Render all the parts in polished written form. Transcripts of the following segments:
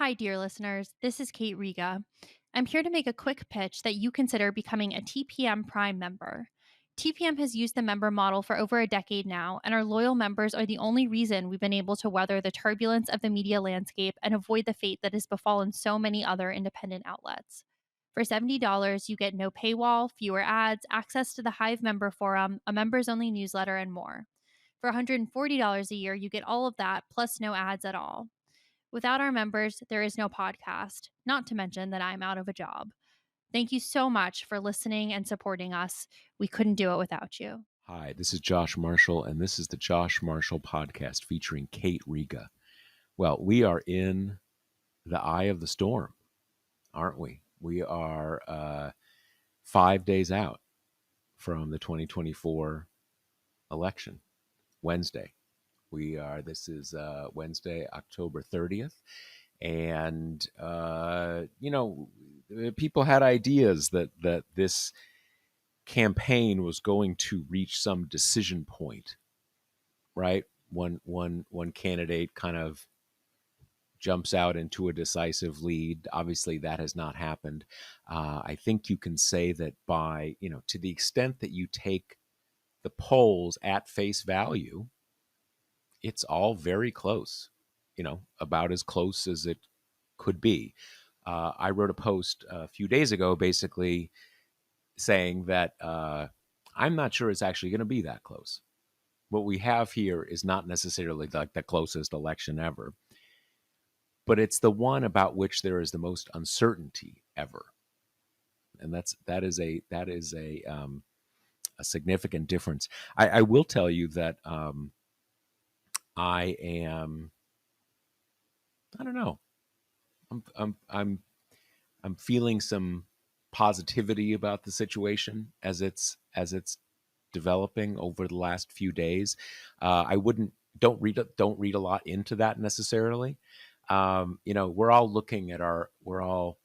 Hi, dear listeners. This is Kate Riga. I'm here to make a quick pitch that you consider becoming a TPM Prime member. TPM has used the member model for over a decade now, and our loyal members are the only reason we've been able to weather the turbulence of the media landscape and avoid the fate that has befallen so many other independent outlets. For $70, you get no paywall, fewer ads, access to the Hive member forum, a members only newsletter, and more. For $140 a year, you get all of that, plus no ads at all. Without our members, there is no podcast, not to mention that I'm out of a job. Thank you so much for listening and supporting us. We couldn't do it without you. Hi, this is Josh Marshall, and this is the Josh Marshall podcast featuring Kate Riga. Well, we are in the eye of the storm, aren't we? We are 5 days out from the 2024 election, Wednesday. This is Wednesday, October 30th. And, people had ideas that this campaign was going to reach some decision point, right? One candidate kind of jumps out into a decisive lead. Obviously, that has not happened. I think you can say that to the extent that you take the polls at face value, it's all very close, about as close as it could be. I wrote a post a few days ago basically saying that I'm not sure it's actually going to be that close. What we have here is not necessarily like the closest election ever, but it's the one about which there is the most uncertainty ever, and that is a significant difference. I will tell you that I am. I don't know. I'm feeling some positivity about the situation as it's developing over the last few days. I wouldn't don't read a lot into that necessarily. We're all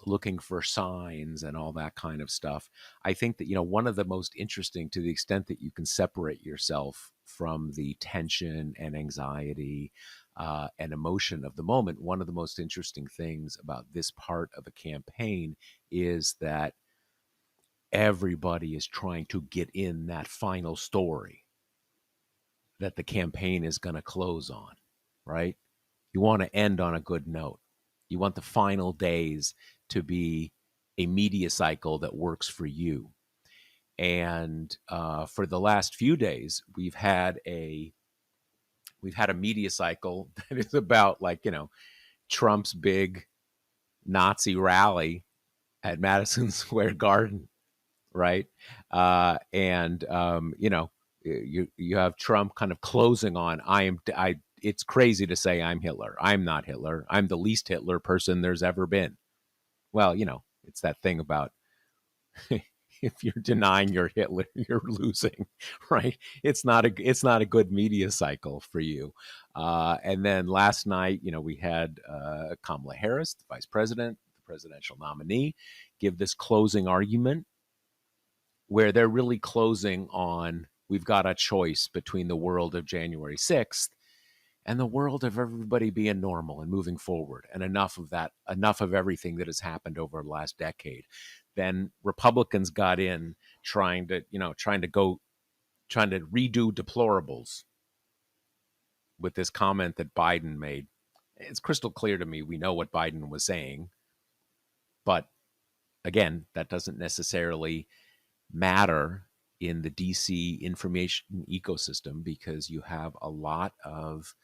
looking for signs and all that kind of stuff. I think that one of the most interesting, to the extent that you can separate yourself from the tension and anxiety and emotion of the moment, one of the most interesting things about this part of a campaign is that everybody is trying to get in that final story that the campaign is going to close on, right? You want to end on a good note. You want the final days to be a media cycle that works for you. And for the last few days, we've had a media cycle that is about Trump's big Nazi rally at Madison Square Garden, right? And you have Trump kind of closing on I. It's crazy to say I'm Hitler. I'm not Hitler. I'm the least Hitler person there's ever been. Well, it's that thing about if you're denying you're Hitler, you're losing, right? It's not a good media cycle for you. And then last night, we had Kamala Harris, the vice president, the presidential nominee, give this closing argument where they're really closing on we've got a choice between the world of January 6th and the world of everybody being normal and moving forward, and enough of everything that has happened over the last decade. Then Republicans got in trying to redo deplorables with this comment that Biden made. It's crystal clear to me we know what Biden was saying, but again, that doesn't necessarily matter in the DC information ecosystem, because you have a lot of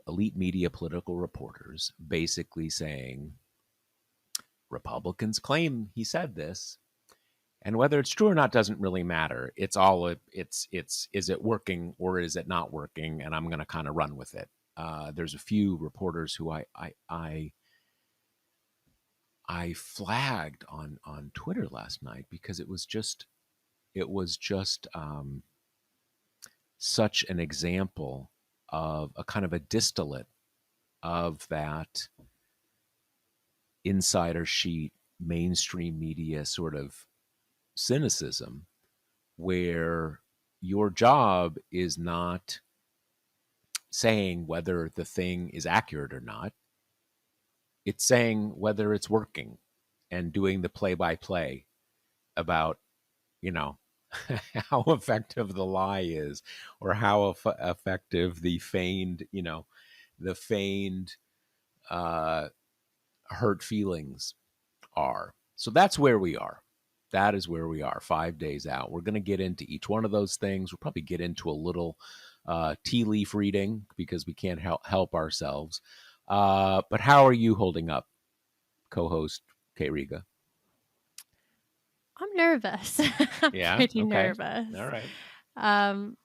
elite media political reporters basically saying Republicans claim he said this, and whether it's true or not doesn't really matter. It's is it working or is it not working, and I'm going to kind of run with it. There's a few reporters who I flagged on Twitter last night because it was just such an example of a kind of a distillate of that insider sheet mainstream media sort of cynicism, where your job is not saying whether the thing is accurate or not. It's saying whether it's working and doing the play by play about, you know, how effective the lie is, or how effective the feigned, the feigned uh, hurt feelings are. So that's where we are. That is where we are 5 days out. We're going to get into each one of those things. We'll probably get into a little tea leaf reading because we can't help ourselves. But how are you holding up, co host Kay Riga? I'm nervous. I'm Yeah. pretty Okay. nervous. All right. Um,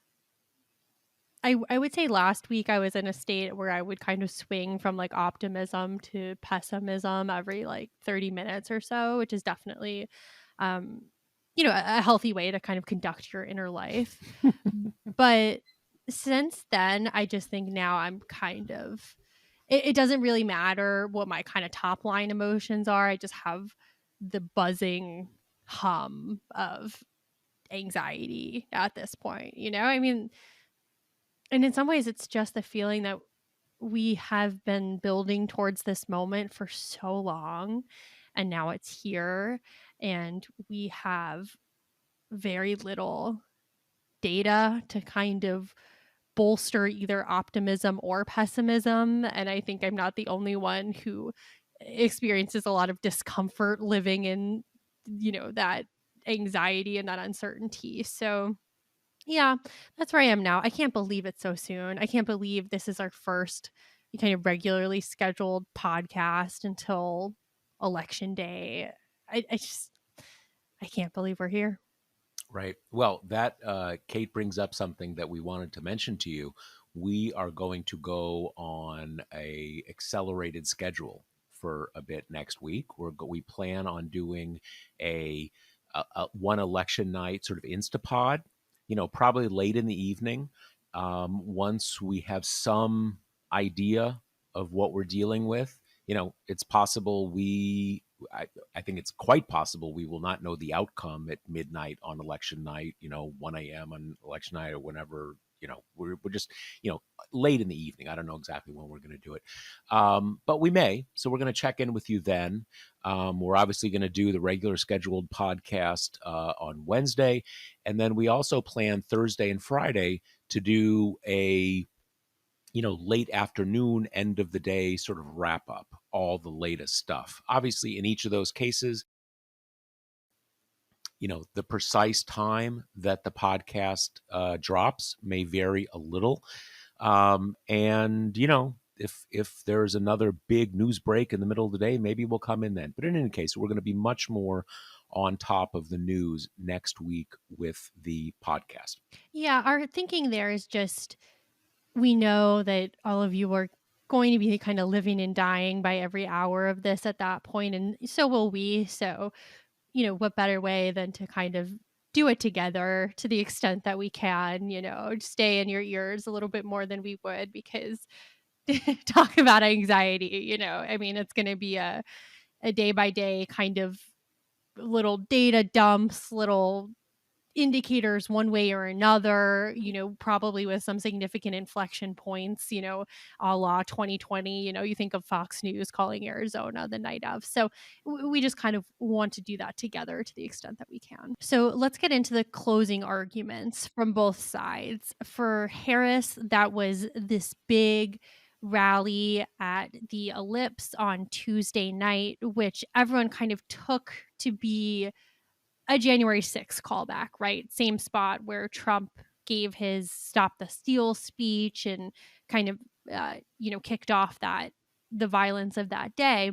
I would say last week I was in a state where I would kind of swing from like optimism to pessimism every like 30 minutes or so, which is definitely um a healthy way to kind of conduct your inner life. But since then, I just think now I'm kind of it doesn't really matter what my kind of top line emotions are. I just have the buzzing hum of anxiety at this point, you know? I mean, and in some ways it's just the feeling that we have been building towards this moment for so long, and now it's here, and we have very little data to kind of bolster either optimism or pessimism. And I think I'm not the only one who experiences a lot of discomfort living in, that anxiety and that uncertainty. So, yeah, that's where I am now. I can't believe it's so soon. I can't believe this is our first kind of regularly scheduled podcast until election day. I can't believe we're here. Right. Well, that Kate brings up something that we wanted to mention to you. We are going to go on a accelerated schedule for a bit next week. We plan on doing a one election night sort of Instapod. Probably late in the evening. Once we have some idea of what we're dealing with, it's possible I think it's quite possible we will not know the outcome at midnight on election night, 1 a.m. on election night or whenever, we're just, late in the evening. I don't know exactly when we're going to do it. But we may. So we're going to check in with you then. We're obviously going to do the regular scheduled podcast on Wednesday. And then we also plan Thursday and Friday to do a late afternoon, end of the day sort of wrap up all the latest stuff. Obviously, in each of those cases, the precise time that the podcast drops may vary a little. And, if there's another big news break in the middle of the day, maybe we'll come in then. But in any case, we're going to be much more on top of the news next week with the podcast. Yeah, our thinking there is just we know that all of you are going to be kind of living and dying by every hour of this at that point, and so will we. So, what better way than to kind of do it together to the extent that we can, stay in your ears a little bit more than we would because talk about anxiety, I mean, it's going to be a day by day kind of little data dumps, little indicators one way or another, probably with some significant inflection points, a la 2020, you think of Fox News calling Arizona the night of. So we just kind of want to do that together to the extent that we can. So let's get into the closing arguments from both sides. For Harris, that was this big rally at the Ellipse on Tuesday night, which everyone kind of took to be a January 6th callback, right? Same spot where Trump gave his Stop the Steal speech and kind of, kicked off the violence of that day.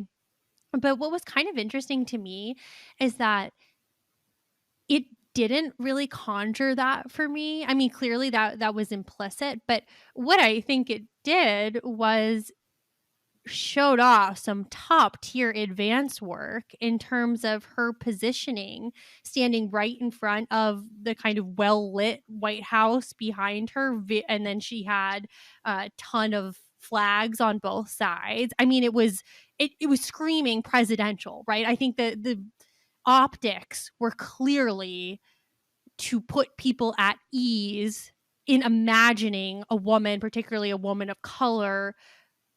But what was kind of interesting to me is that it didn't really conjure that for me. I mean, clearly that was implicit, but what I think it did was showed off some top tier advanced work in terms of her positioning, standing right in front of the kind of well lit White House behind her. And then she had a ton of flags on both sides. I mean, it was screaming presidential, right? I think that the optics were clearly to put people at ease in imagining a woman, particularly a woman of color,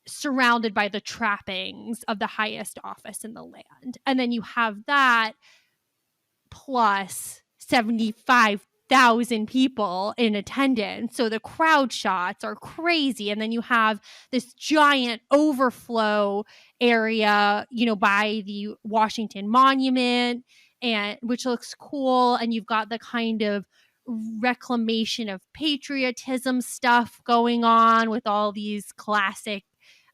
surrounded by the trappings of the highest office in the land. And then you have that plus 75,000 people in attendance. So the crowd shots are crazy. And then you have this giant overflow area, by the Washington Monument, and which looks cool. And you've got the kind of reclamation of patriotism stuff going on with all these classic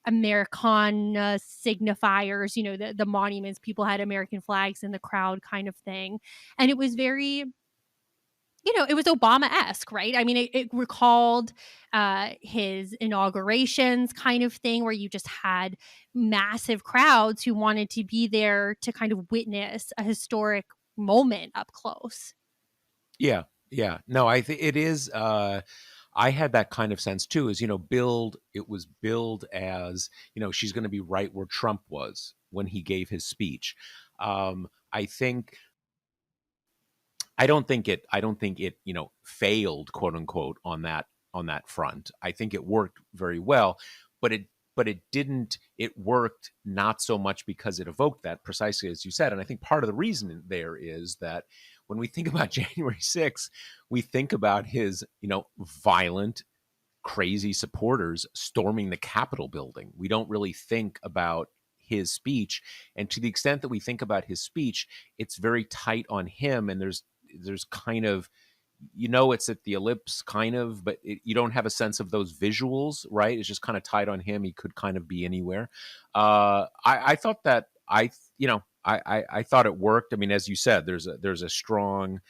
Americana signifiers, the monuments, people had American flags in the crowd kind of thing. And it was very, it was Obama-esque, right? I mean, it recalled his inaugurations kind of thing, where you just had massive crowds who wanted to be there to kind of witness a historic moment up close. Yeah, yeah. No, I think it is. I had that kind of sense too. Is build. It was billed as she's going to be right where Trump was when he gave his speech. I think. I don't think it. I don't think it. Failed, quote unquote, on that front. I think it worked very well, but it didn't. It worked not so much because it evoked that, precisely as you said. And I think part of the reason there is that when we think about January 6th, we think about his violent, crazy supporters storming the Capitol building. We don't really think about his speech, and to the extent that we think about his speech, it's very tight on him. And there's kind of, it's at the ellipse kind of, but you don't have a sense of those visuals, right? It's just kind of tied on him. He could kind of be anywhere. I thought that I thought it worked. I mean, as you said, there's a strong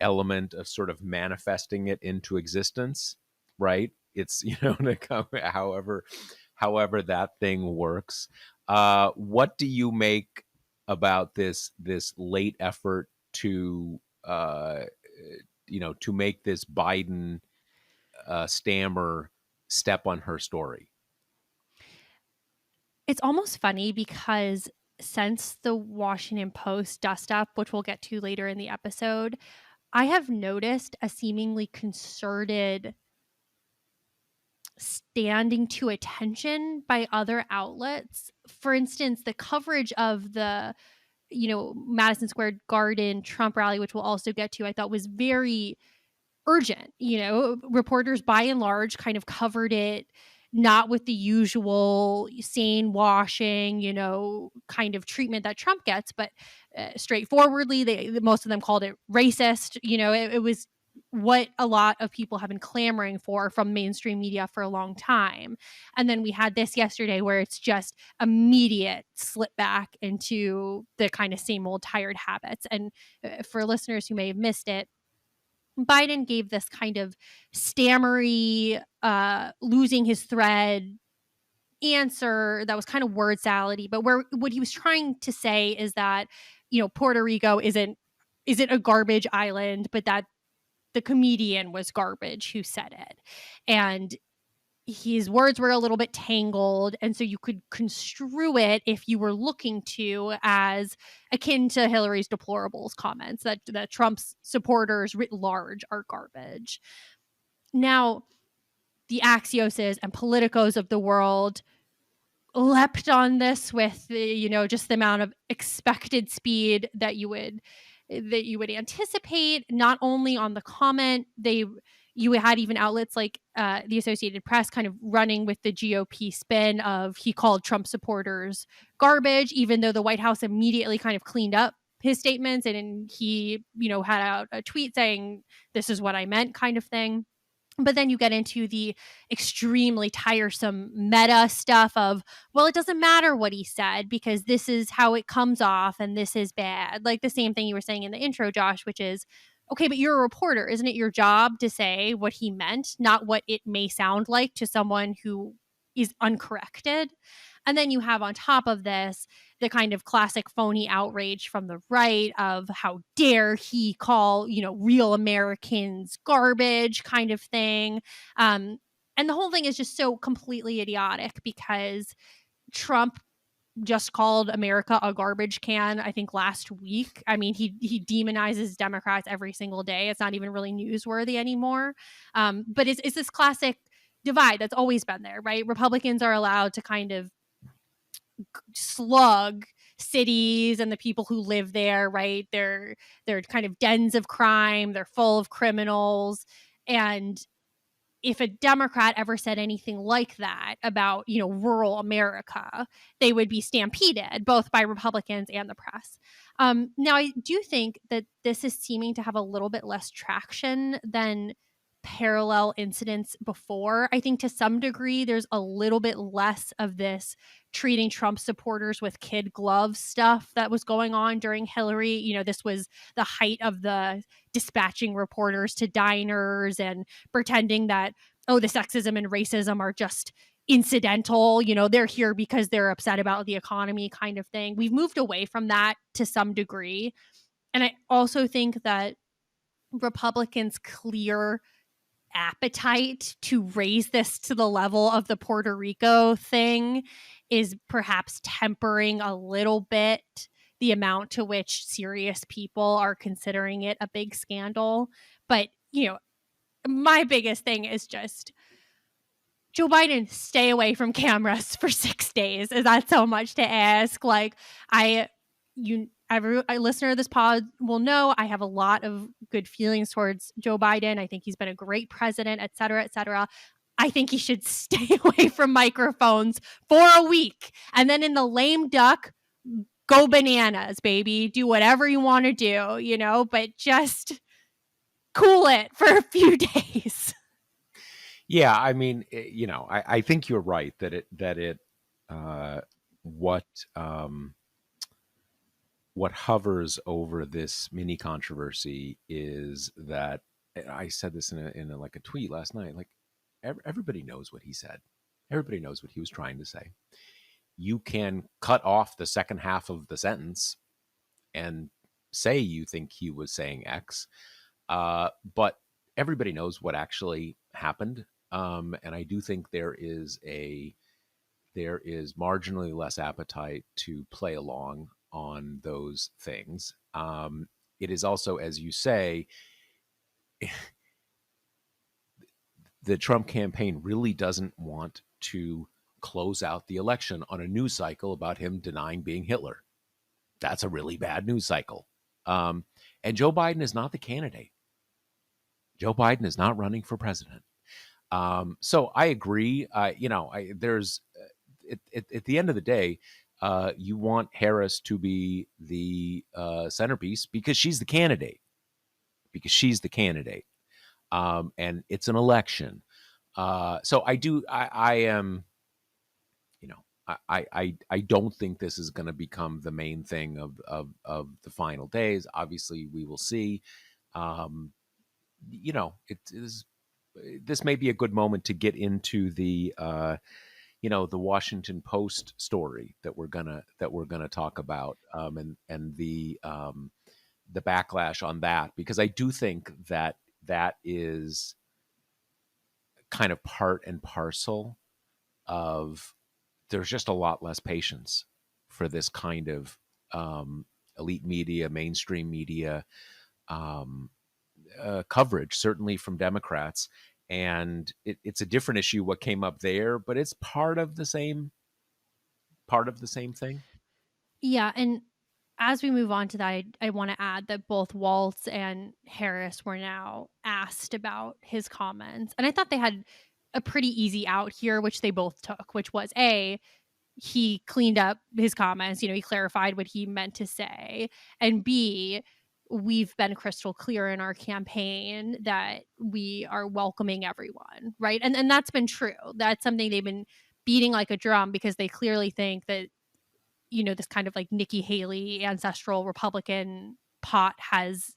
element of sort of manifesting it into existence, right? It's to come however that thing works. What do you make about this late effort to to make this Biden stammer step on her story? It's almost funny because since the Washington Post dust up, which we'll get to later in the episode, I have noticed a seemingly concerted standing to attention by other outlets. For instance, the coverage of the, Madison Square Garden Trump rally, which we'll also get to, I thought was very urgent. Reporters by and large kind of covered it, not with the usual sane washing, kind of treatment that Trump gets, but straightforwardly. Most of them called it racist. It was what a lot of people have been clamoring for from mainstream media for a long time. And then we had this yesterday where it's just immediate slip back into the kind of same old tired habits. And for listeners who may have missed it, Biden gave this kind of stammery, losing his thread answer that was kind of word salady. But what he was trying to say is that, Puerto Rico isn't a garbage island, but that the comedian was garbage who said it. And his words were a little bit tangled, and so you could construe it, if you were looking to, as akin to Hillary's deplorables comments, that Trump's supporters writ large are garbage. Now, the Axioses and Politicos of the world leapt on this with just the amount of expected speed that you would anticipate. Not only on the comment, you had even outlets like the Associated Press kind of running with the GOP spin of he called Trump supporters garbage, even though the White House immediately kind of cleaned up his statements, and he had out a tweet saying this is what I meant kind of thing. But then you get into the extremely tiresome meta stuff of, well, it doesn't matter what he said because this is how it comes off and this is bad. Like the same thing you were saying in the intro, Josh, which is, okay, but you're a reporter. Isn't it your job to say what he meant, not what it may sound like to someone who is uncorrected? And then you have on top of this the kind of classic phony outrage from the right of how dare he call, real Americans garbage kind of thing. And the whole thing is just so completely idiotic because Trump just called America a garbage can, I think last week. I mean, he demonizes Democrats every single day. It's not even really newsworthy anymore. But it's this classic divide that's always been there, right? Republicans are allowed to kind of slug cities and the people who live there, right? They're kind of dens of crime, they're full of criminals. And if a Democrat ever said anything like that about, rural America, they would be stampeded both by Republicans and the press. Now, I do think that this is seeming to have a little bit less traction than parallel incidents before. I think to some degree, there's a little bit less of this treating Trump supporters with kid gloves stuff that was going on during Hillary. This was the height of the dispatching reporters to diners and pretending that, oh, the sexism and racism are just incidental. They're here because they're upset about the economy kind of thing. We've moved away from that to some degree. And I also think that Republicans' clear appetite to raise this to the level of the Puerto Rico thing is perhaps tempering a little bit the amount to which serious people are considering it a big scandal. But, my biggest thing is just Joe Biden, stay away from cameras for 6 days. Is that so much to ask? Like, every listener of this pod will know I have a lot of good feelings towards Joe Biden. I think he's been a great president, et cetera, et cetera. I think he should stay away from microphones for a week. And then in the lame duck, go bananas, baby. Do whatever you want to do, but just cool it for a few days. Yeah, I mean, I think you're right that uh, what what hovers over this mini controversy is that I said this in like a tweet last night. Like everybody knows what he said. Everybody knows what he was trying to say. You can cut off the second half of the sentence and say you think he was saying X, but everybody knows what actually happened. And I do think there is marginally less appetite to play along on those things. It is also, as you say, the Trump campaign really doesn't want to close out the election on a news cycle about him denying being Hitler. That's a really bad news cycle. And Joe Biden is not the candidate. Joe Biden is not running for president. So I agree. There's at the end of the day, you want Harris to be the centerpiece because she's the candidate. Because she's the candidate, and it's an election. So I do. I am. I don't think this is going to become the main thing of the final days. Obviously, we will see. Um, it is. This may be a good moment to get into the Washington Post story that we're gonna talk about, and the backlash on that, because I do think that that is kind of part and parcel of there's just a lot less patience for this kind of elite media, mainstream media um, coverage, certainly from Democrats. And it's a different issue what came up there, but it's part of the same thing. Yeah, and as we move on to that, I want to add that both Waltz and Harris were now asked about his comments. And I thought they had a pretty easy out here, which they both took, which was A, he cleaned up his comments, he clarified what he meant to say. And B, we've been crystal clear in our campaign that we are welcoming everyone, right? And that's been true. That's something they've been beating like a drum because they clearly think that this kind of like Nikki Haley ancestral Republican pot has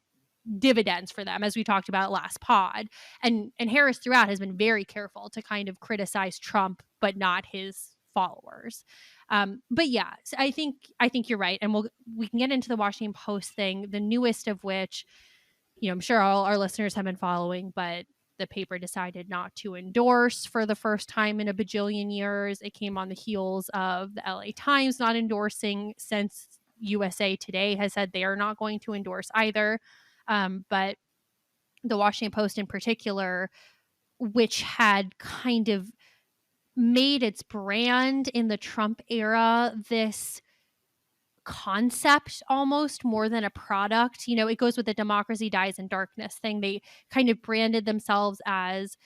dividends for them, as we talked about last pod. And Harris throughout has been very careful to kind of criticize Trump, but not his followers. But yeah, so I think you're right, and we can get into the Washington Post thing, the newest of which, I'm sure all our listeners have been following, but the paper decided not to endorse for the first time in a bajillion years. It came on the heels of the LA Times not endorsing, since USA Today has said they are not going to endorse either. But the Washington Post in particular, which had kind of made its brand in the Trump era this concept almost more than a product. It goes with the democracy dies in darkness thing. They kind of branded themselves as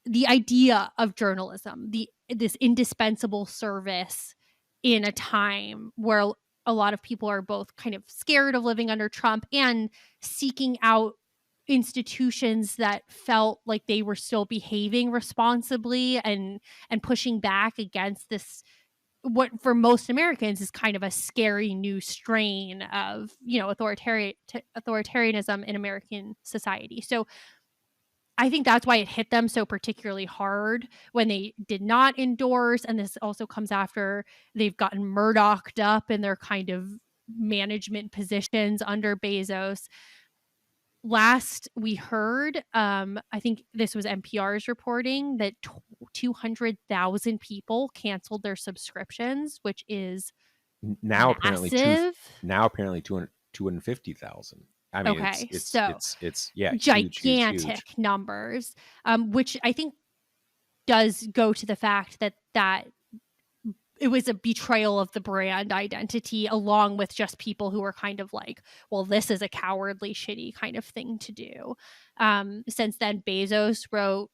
the idea of journalism, this indispensable service in a time where a lot of people are both kind of scared of living under Trump and seeking out institutions that felt like they were still behaving responsibly and pushing back against this, what for most Americans is kind of a scary new strain of authoritarianism in American society. So I think that's why it hit them so particularly hard when they did not endorse. And this also comes after they've gotten Murdocked up in their kind of management positions under Bezos. Last we heard, I think this was NPR's reporting that 200,000 people canceled their subscriptions, which is Now apparently massive. 250,000. I mean, Okay, so yeah, huge, huge, huge. gigantic numbers, which I think does go to the fact that it was a betrayal of the brand identity, along with just people who were kind of like, well, this is a cowardly, shitty kind of thing to do. Since then, Bezos wrote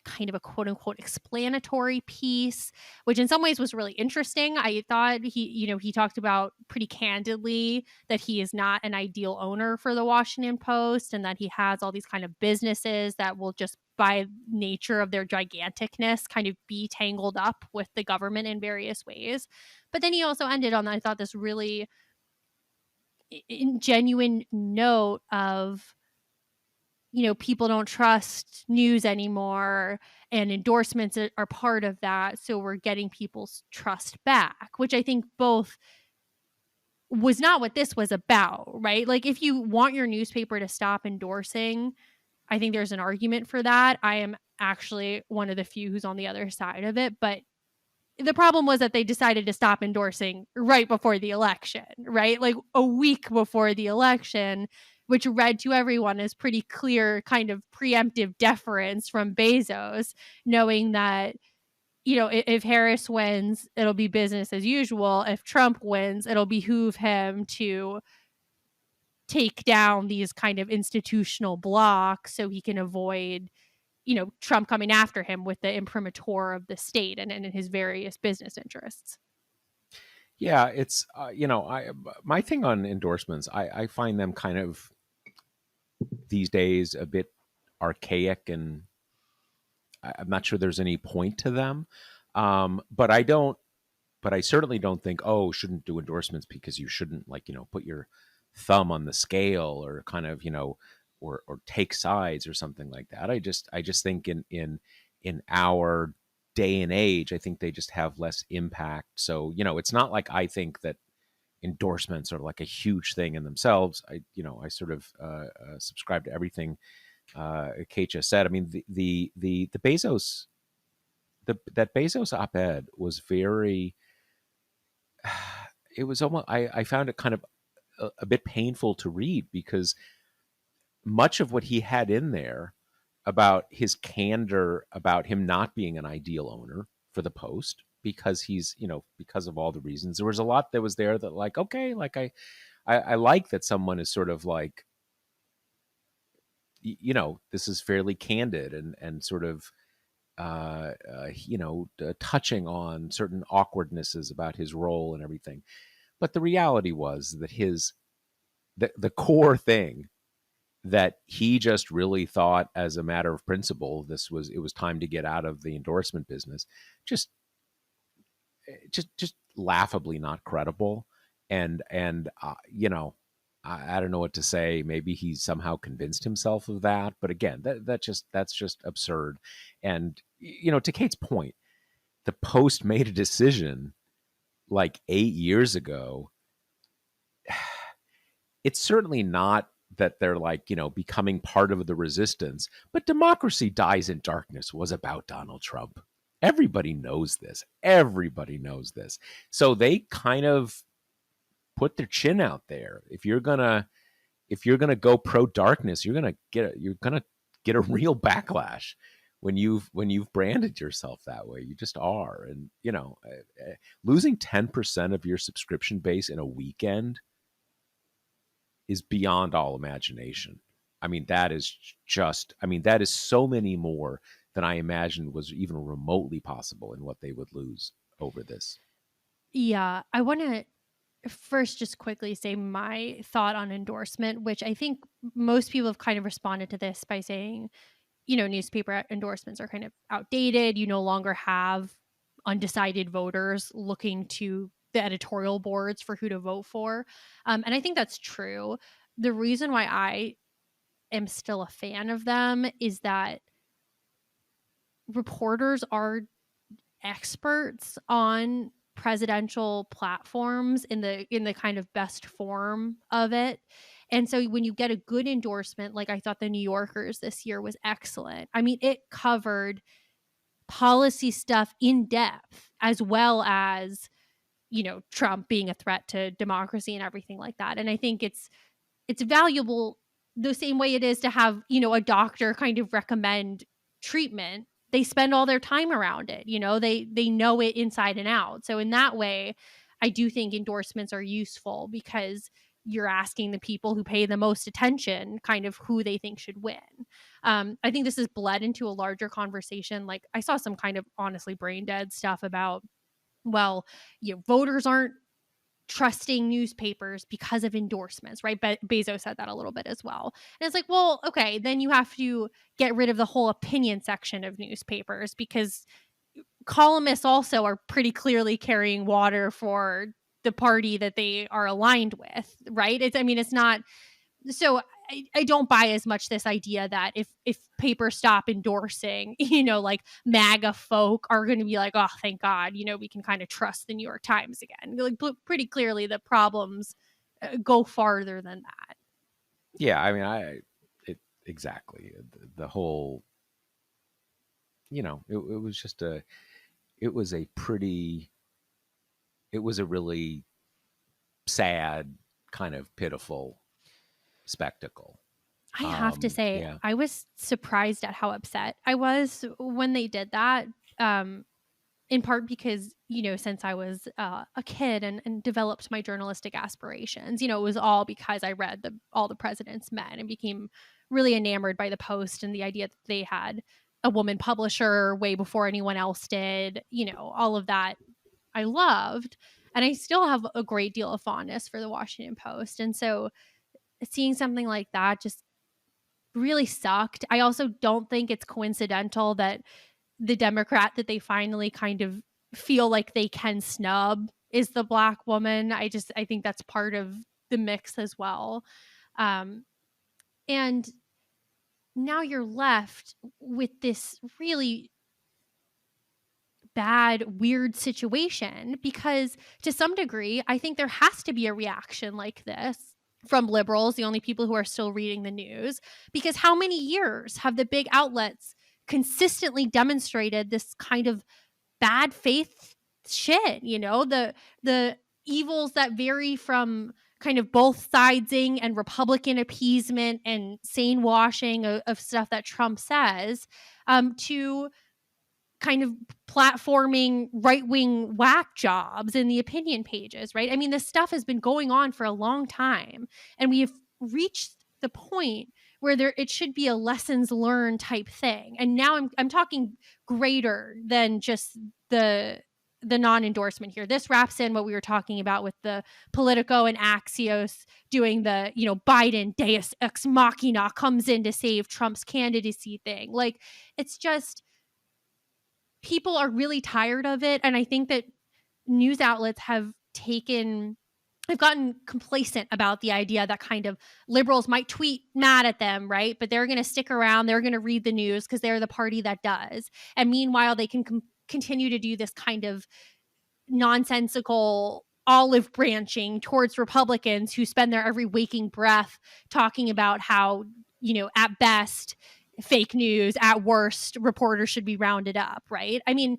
kind of a quote unquote explanatory piece, which in some ways was really interesting. I thought he talked about pretty candidly that he is not an ideal owner for the Washington Post, and that he has all these kind of businesses that will just by nature of their giganticness kind of be tangled up with the government in various ways. But then he also ended on, I thought, this really genuine note of, people don't trust news anymore, and endorsements are part of that. So we're getting people's trust back, which I think both was not what this was about, right? Like, if you want your newspaper to stop endorsing, I think there's an argument for that. I am actually one of the few who's on the other side of it. But the problem was that they decided to stop endorsing right before the election, right? Like a week before the election, which read to everyone as pretty clear kind of preemptive deference from Bezos, knowing that, if Harris wins, it'll be business as usual. If Trump wins, it'll behoove him to take down these kind of institutional blocks so he can avoid Trump coming after him with the imprimatur of the state and his various business interests. Yeah, it's my thing on endorsements. I find them kind of these days a bit archaic, and I'm not sure there's any point to them. But I don't. But I certainly don't think, oh, shouldn't do endorsements because you shouldn't, like, put your thumb on the scale, or kind of, or take sides or something like that. I just think in our day and age, I think they just have less impact. So, it's not like I think that endorsements are like a huge thing in themselves. I sort of subscribe to everything Kate just said. I mean, the Bezos, that Bezos op-ed was very, it was almost, I found it kind of a bit painful to read, because much of what he had in there about his candor about him not being an ideal owner for the Post, because because of all the reasons, there was a lot that was there that, like, okay, like I like that someone is sort of like, this is fairly candid and sort of touching on certain awkwardnesses about his role and everything. But the reality was that the core thing that he just really thought, as a matter of principle, it was time to get out of the endorsement business. Just laughably not credible. And I don't know what to say. Maybe he somehow convinced himself of that, but again, that's just absurd. And to Kate's point, the Post made a decision like 8 years ago. It's certainly not that they're like, becoming part of the resistance. But Democracy Dies in Darkness was about Donald Trump. Everybody knows this. Everybody knows this. So they kind of put their chin out there. If you're gonna go pro darkness, you're gonna get a real backlash when you've branded yourself that way. You just are, and losing 10% of your subscription base in a weekend is beyond all imagination. That is so many more than I imagined was even remotely possible in what they would lose over this. Yeah, I want to first just quickly say my thought on endorsement, which I think most people have kind of responded to this by saying, newspaper endorsements are kind of outdated. You no longer have undecided voters looking to the editorial boards for who to vote for. And I think that's true. The reason why I am still a fan of them is that reporters are experts on presidential platforms in the kind of best form of it. And so when you get a good endorsement, like I thought the New Yorkers this year was excellent. I mean, it covered policy stuff in depth as well as, Trump being a threat to democracy and everything like that. And I think it's valuable the same way it is to have, a doctor kind of recommend treatment. They spend all their time around it, they know it inside and out. So in that way, I do think endorsements are useful because you're asking the people who pay the most attention kind of who they think should win. I think this has bled into a larger conversation. Like I saw some kind of honestly brain dead stuff about, well, voters aren't trusting newspapers because of endorsements, right? But Bezos said that a little bit as well. And it's like, well, okay, then you have to get rid of the whole opinion section of newspapers because columnists also are pretty clearly carrying water for the party that they are aligned with, right? It's not so I don't buy as much this idea that if papers stop endorsing, like MAGA folk are going to be like, oh, thank God, we can kind of trust the New York Times again. Like pretty clearly, the problems go farther than that. Yeah, exactly the whole. It was just it was a pretty, it was a really sad, kind of pitiful spectacle. I have to say, Yeah. I was surprised at how upset I was when they did that. Um, in part because since I was a kid and developed my journalistic aspirations, it was all because I read all the President's Men and became really enamored by the Post and the idea that they had a woman publisher way before anyone else did. All of that I loved, and I still have a great deal of fondness for the Washington Post. And so seeing something like that just really sucked. I also don't think it's coincidental that the Democrat that they finally kind of feel like they can snub is the Black woman. I think that's part of the mix as well. Um, and now you're left with this really bad, weird situation because to some degree, I think there has to be a reaction like this from liberals, the only people who are still reading the news, because how many years have the big outlets consistently demonstrated this kind of bad faith shit, the evils that vary from kind of both sidesing and Republican appeasement and sane washing of stuff that Trump says, to kind of platforming right-wing whack jobs in the opinion pages, right? I mean, this stuff has been going on for a long time, and we have reached the point where it should be a lessons learned type thing. And now I'm talking greater than just the non-endorsement here. This wraps in what we were talking about with the Politico and Axios doing the, Biden Deus ex machina comes in to save Trump's candidacy thing. Like, it's just people are really tired of it. And I think that news outlets have gotten complacent about the idea that kind of liberals might tweet mad at them, right? But they're going to stick around. They're going to read the news because they're the party that does. And meanwhile, they can continue to do this kind of nonsensical olive branching towards Republicans who spend their every waking breath talking about how, at best, fake news, at worst, reporters should be rounded up, right? I mean,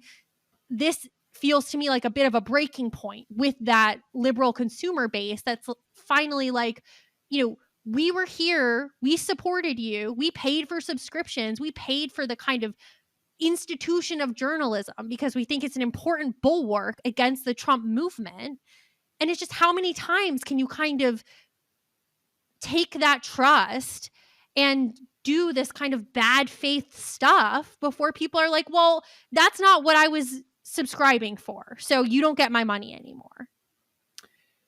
this feels to me like a bit of a breaking point with that liberal consumer base that's finally like, we were here, we supported you, we paid for subscriptions, we paid for the kind of institution of journalism because we think it's an important bulwark against the Trump movement. And it's just how many times can you kind of take that trust and do this kind of bad faith stuff before people are like, well, that's not what I was subscribing for. So you don't get my money anymore.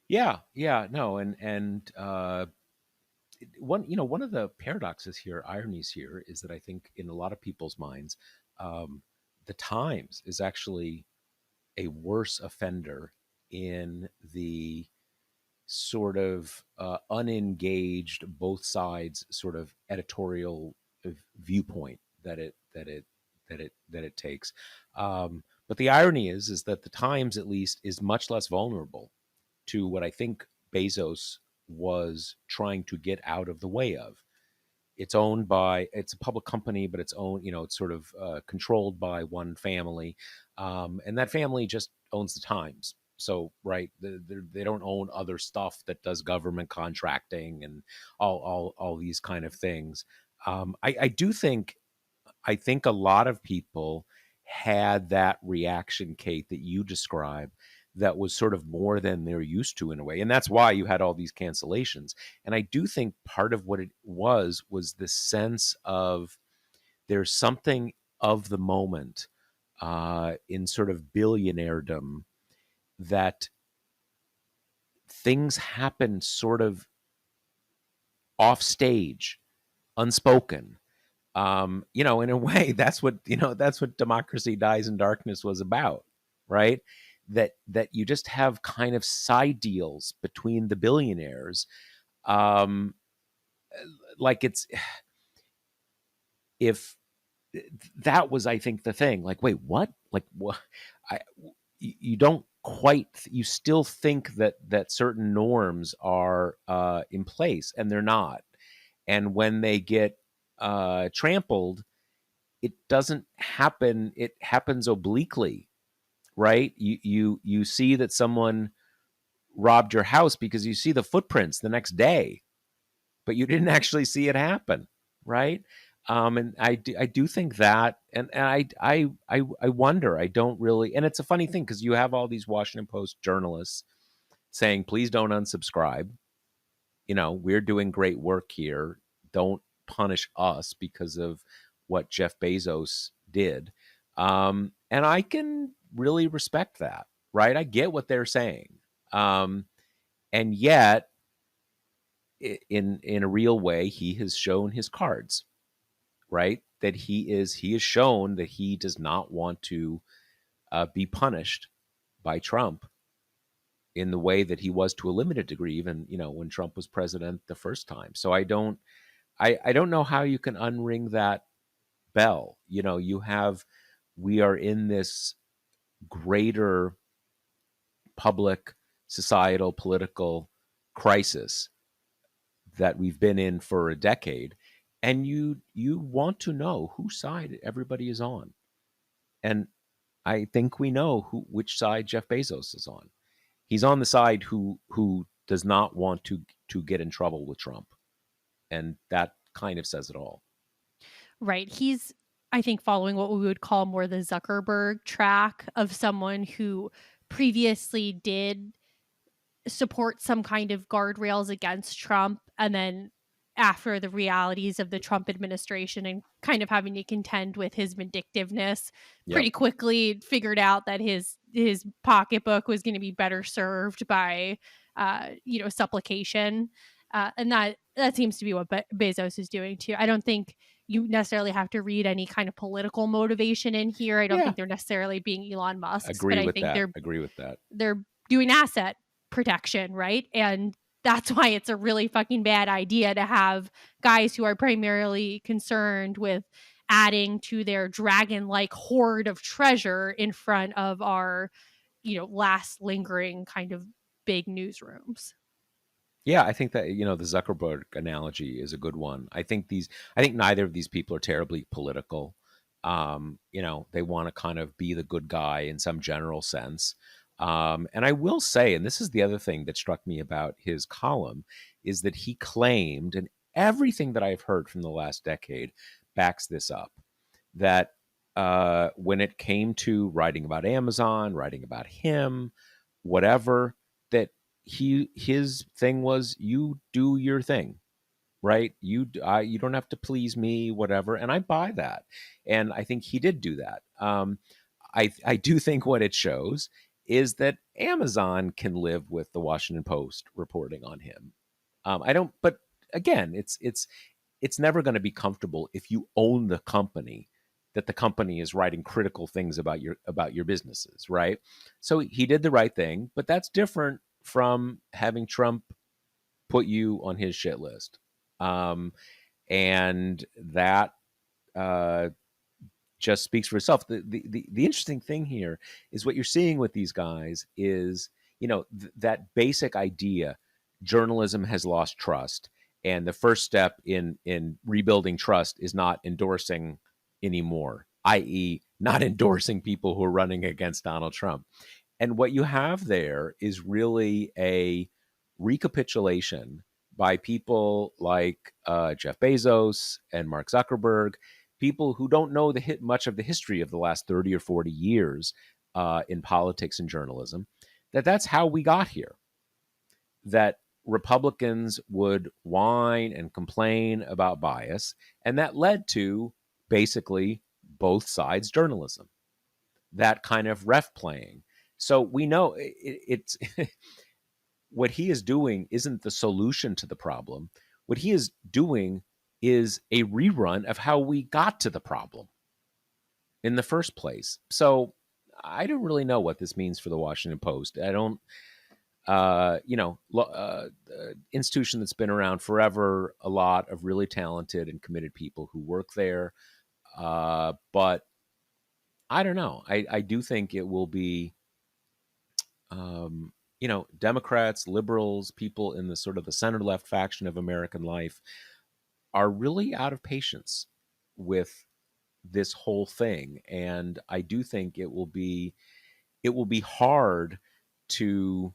Yeah, yeah, no, and one of the paradoxes here, ironies here, is that I think in a lot of people's minds, um, the Times is actually a worse offender in the sort of unengaged, both sides sort of editorial viewpoint that it takes. But the irony is that the Times, at least, is much less vulnerable to what I think Bezos was trying to get out of the way of. It's a public company, but it's sort of controlled by one family, and that family just owns the Times. So, right, they don't own other stuff that does government contracting and all these kind of things. I think a lot of people had that reaction, Kate, that you describe, that was sort of more than they're used to in a way. And that's why you had all these cancellations. And I do think part of what it was the sense of there's something of the moment in sort of billionairedom that things happen sort of off stage, unspoken. In a way, that's what Democracy Dies in Darkness was about, right? That you just have kind of side deals between the billionaires. Um, like it's if that was, I think, the thing. Like, wait, what? Like, what? I you don't quite. You still think that certain norms are in place, and they're not. And when they get trampled, it doesn't happen. It happens obliquely, right? You see that someone robbed your house because you see the footprints the next day, but you didn't actually see it happen, right? And I do think that, and I wonder. I don't really, and it's a funny thing because you have all these Washington Post journalists saying, "Please don't unsubscribe. We're doing great work here. Don't punish us because of what Jeff Bezos did." And I can really respect that, right? I get what they're saying. And yet, in a real way, he has shown his cards, right? That he has shown that he does not want to be punished by Trump in the way that he was to a limited degree, even when Trump was president the first time. So I don't know how you can unring that bell. We are in this greater public, societal, political crisis that we've been in for a decade, and you want to know whose side everybody is on. And I think we know which side Jeff Bezos is on. He's on the side who does not want to get in trouble with Trump, and that kind of says it all. Right. He's, I think, following what we would call more the Zuckerberg track of someone who previously did support some kind of guardrails against Trump. And then after the realities of the Trump administration and kind of having to contend with his vindictiveness, Yep. pretty quickly figured out that his pocketbook was going to be better served by supplication. And that seems to be what Bezos is doing too. I don't think you necessarily have to read any kind of political motivation in here. I don't Yeah. think they're necessarily being Elon Musk's, but Agree I with think that. they're Agree with that. they're doing asset protection, right? And that's why it's a really fucking bad idea to have guys who are primarily concerned with adding to their dragon like hoard of treasure in front of our, last lingering kind of big newsrooms. Yeah, I think that, the Zuckerberg analogy is a good one. I think neither of these people are terribly political. They want to kind of be the good guy in some general sense. And I will say, and this is the other thing that struck me about his column, is that he claimed, and everything that I've heard from the last decade backs this up, that when it came to writing about Amazon, writing about him, whatever, that his thing was, you do your thing, right? You don't have to please me, whatever. And I buy that, and I think he did do that. I do think what it shows is that Amazon can live with the Washington Post reporting on him. I don't, but again, it's never going to be comfortable if you own the company, that the company is writing critical things about your businesses, right? So he did the right thing, but that's different from having Trump put you on his shit list. Um, and that uh, just speaks for itself. The interesting thing here is what you're seeing with these guys is, that basic idea: journalism has lost trust, and the first step in rebuilding trust is not endorsing anymore, i.e., not endorsing people who are running against Donald Trump. And what you have there is really a recapitulation by people like Jeff Bezos and Mark Zuckerberg, people who don't know much of the history of the last 30 or 40 years in politics and journalism, that's how we got here. That Republicans would whine and complain about bias, and that led to basically both sides journalism, that kind of ref playing. So we know it's what he is doing isn't the solution to the problem. What he is doing is a rerun of how we got to the problem in the first place. So I don't really know what this means for the Washington Post. I don't, institution that's been around forever, a lot of really talented and committed people who work there. But I don't know. I do think it will be, Democrats, liberals, people in the sort of the center left faction of American life are really out of patience with this whole thing. And I do think it will be hard to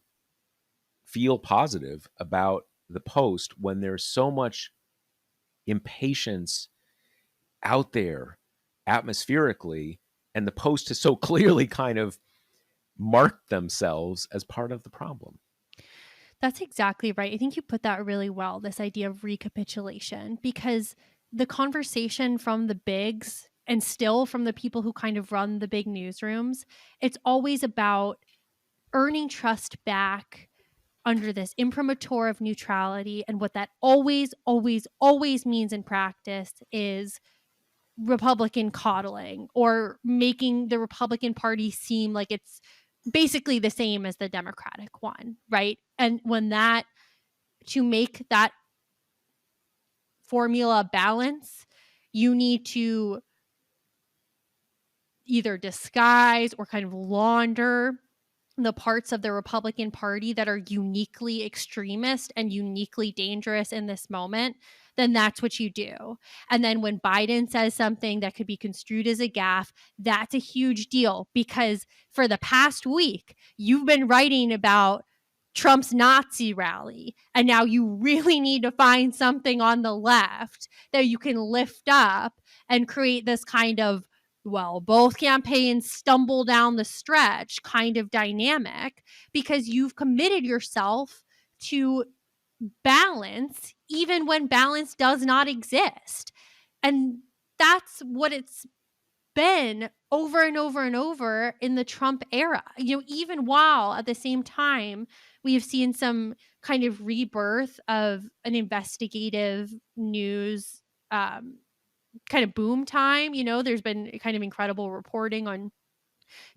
feel positive about the Post when there's so much impatience out there atmospherically, and the Post has so clearly kind of marked themselves as part of the problem. That's exactly right. I think you put that really well, this idea of recapitulation, because the conversation from the bigs and still from the people who kind of run the big newsrooms, it's always about earning trust back under this imprimatur of neutrality. And what that always, always, always means in practice is Republican coddling or making the Republican Party seem like it's basically the same as the Democratic one, right? And when that, to make that formula balance, you need to either disguise or kind of launder the parts of the Republican Party that are uniquely extremist and uniquely dangerous in this moment, then that's what you do. And then when Biden says something that could be construed as a gaffe, that's a huge deal because for the past week, you've been writing about Trump's Nazi rally. And now you really need to find something on the left that you can lift up and create this kind of, well, both campaigns stumble down the stretch kind of dynamic because you've committed yourself to balance, even when balance does not exist. And that's what it's been over and over and over in the Trump era. Even while at the same time, we have seen some kind of rebirth of an investigative news kind of boom time. There's been kind of incredible reporting on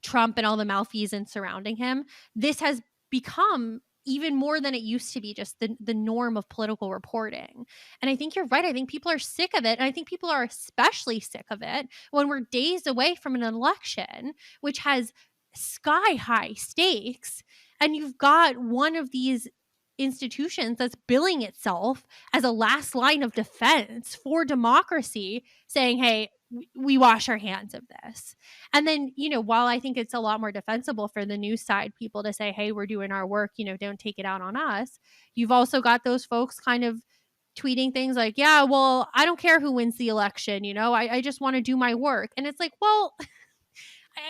Trump and all the malfeasance surrounding him. This has become even more than it used to be, just the norm of political reporting. And I think you're right. I think people are sick of it. And I think people are especially sick of it when we're days away from an election, which has sky high stakes. And you've got one of these institutions that's billing itself as a last line of defense for democracy, saying, hey, we wash our hands of this. And then, while I think it's a lot more defensible for the news side people to say, hey, we're doing our work, don't take it out on us, you've also got those folks kind of tweeting things like, yeah, well, I don't care who wins the election, I just want to do my work. And it's like, well,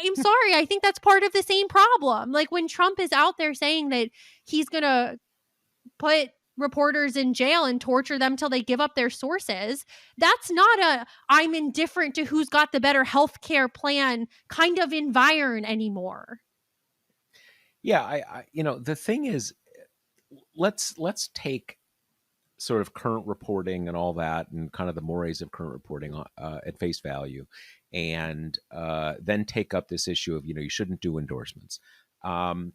I'm sorry. I think that's part of the same problem. Like when Trump is out there saying that he's going to put reporters in jail and torture them till they give up their sources, that's not a I'm indifferent to who's got the better healthcare plan kind of environment anymore. Yeah, the thing is, let's take sort of current reporting and all that, and kind of the mores of current reporting at face value, and then take up this issue of you shouldn't do endorsements. Um,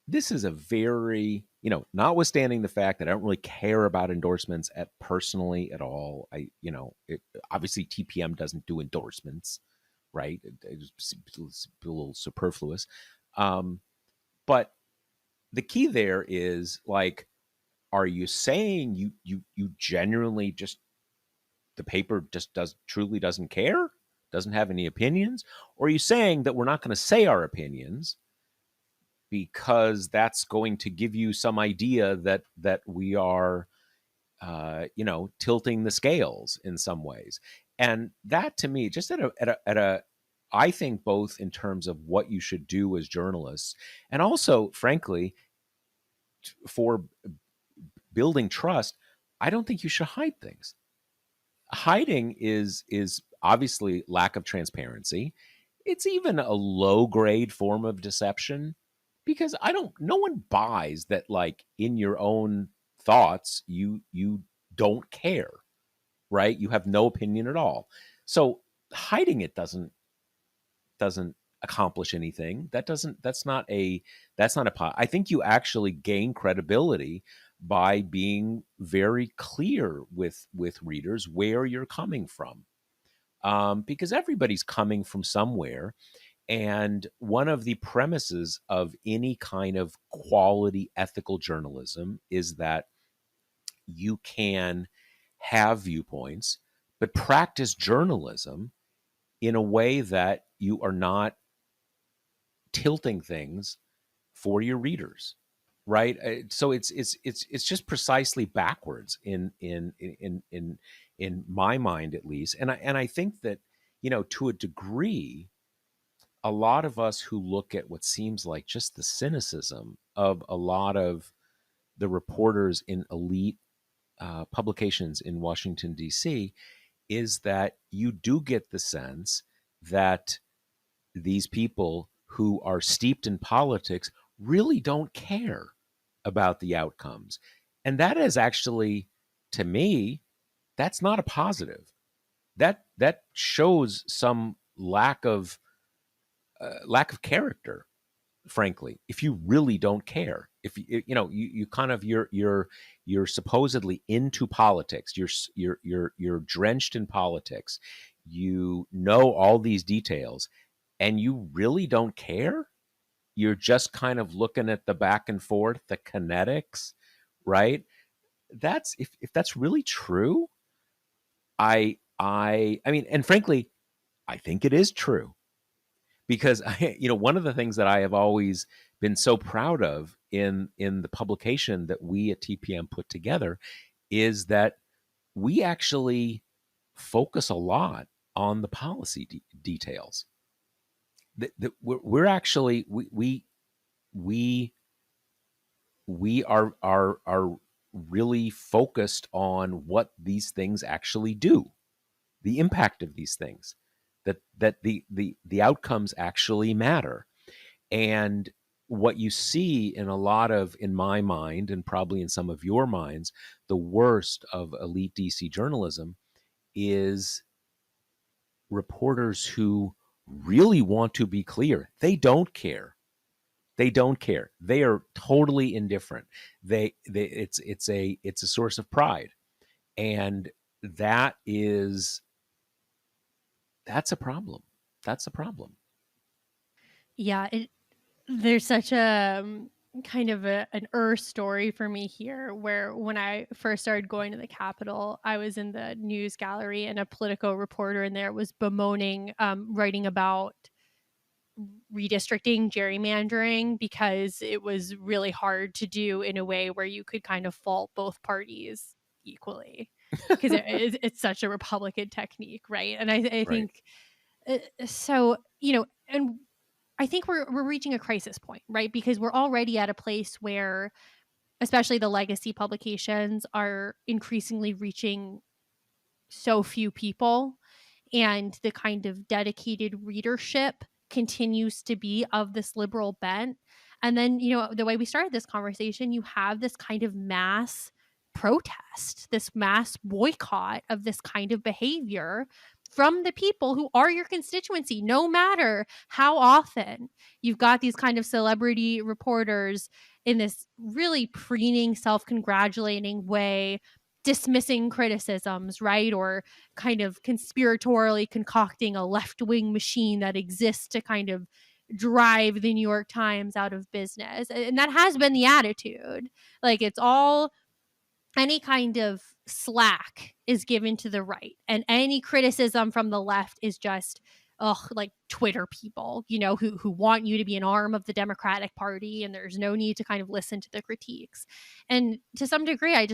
this is a very notwithstanding the fact that I don't really care about endorsements at personally at all. Obviously TPM doesn't do endorsements, right? It's a little superfluous. Um, but the key there is like, are you saying you genuinely just the paper just truly doesn't care, doesn't have any opinions, or are you saying that we're not going to say our opinions because that's going to give you some idea that we are tilting the scales in some ways? And that to me, just at a I think both in terms of what you should do as journalists, and also frankly for building trust, I don't think you should hide things. Hiding is obviously lack of transparency. It's even a low grade form of deception, because I don't no one buys that like in your own thoughts you don't care, right? You have no opinion at all. So hiding it doesn't accomplish anything. I think you actually gain credibility by being very clear with readers where you're coming from, because everybody's coming from somewhere. And one of the premises of any kind of quality ethical journalism is that you can have viewpoints, but practice journalism in a way that you are not tilting things for your readers, right? So it's just precisely backwards in my mind, at least. And I think that to a degree, a lot of us who look at what seems like just the cynicism of a lot of the reporters in elite publications in Washington D.C. is that you do get the sense that these people who are steeped in politics really don't care about the outcomes. And that is actually, to me, that's not a positive. That shows some lack of character, frankly. If you really don't care, if you kind of you're supposedly into politics, you're drenched in politics, you know all these details, and you really don't care, you're just kind of looking at the back and forth, the kinetics, right? That's if that's really true, I mean, and frankly, I think it is true, because one of the things that I have always been so proud of in the publication that we at TPM put together is that we actually focus a lot on the policy details. That we're actually we we are really focused on what these things actually do, the impact of these things, that the outcomes actually matter. And what you see in a lot of, in my mind, and probably in some of your minds, the worst of elite DC journalism is reporters who really want to be clear. They don't care. They don't care. They are totally indifferent. It's a source of pride, and that is that's a problem. That's a problem. Yeah, There's such a kind of an story for me here, where when I first started going to the Capitol, I was in the news gallery, and a Politico reporter in there was bemoaning, writing about redistricting, gerrymandering, because it was really hard to do in a way where you could kind of fault both parties equally, because it's such a Republican technique, right? And I Right. think so, and I think we're reaching a crisis point, right? Because we're already at a place where, especially the legacy publications, are increasingly reaching so few people, and the kind of dedicated readership continues to be of this liberal bent. And then, the way we started this conversation, you have this kind of mass protest, this mass boycott of this kind of behavior from the people who are your constituency, no matter how often you've got these kind of celebrity reporters in this really preening, self congratulating way, dismissing criticisms, right? Or kind of conspiratorially concocting a left wing machine that exists to kind of drive the New York Times out of business. And that has been the attitude. Like, it's all, any kind of slack is given to the right, and any criticism from the left is just, like Twitter people, who want you to be an arm of the Democratic Party, and there's no need to kind of listen to the critiques. And to some degree, I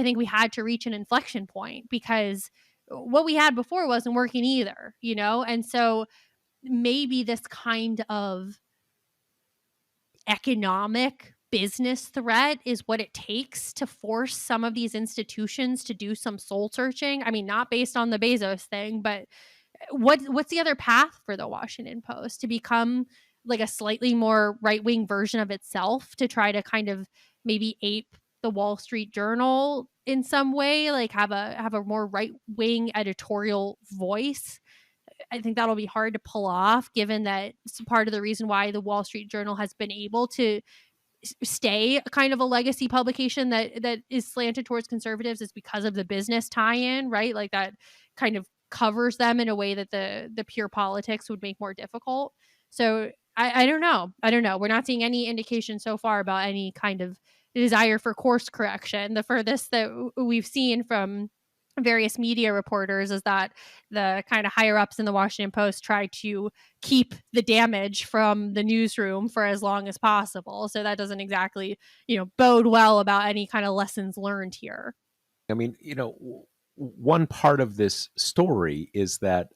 think we had to reach an inflection point, because what we had before wasn't working either, and so maybe this kind of economic business threat is what it takes to force some of these institutions to do some soul searching. I mean, not based on the Bezos thing, but what's the other path for the Washington Post to become like a slightly more right-wing version of itself, to try to kind of maybe ape the Wall Street Journal in some way, like have a more right-wing editorial voice? I think that'll be hard to pull off, given that it's part of the reason why the Wall Street Journal has been able to stay kind of a legacy publication that is slanted towards conservatives, is because of the business tie-in, right? Like, that kind of covers them in a way that the pure politics would make more difficult. So I don't know. I don't know. We're not seeing any indication so far about any kind of desire for course correction. The furthest that we've seen from various media reporters is that the kind of higher ups in the Washington Post try to keep the damage from the newsroom for as long as possible. So that doesn't exactly, bode well about any kind of lessons learned here. I mean, one part of this story is that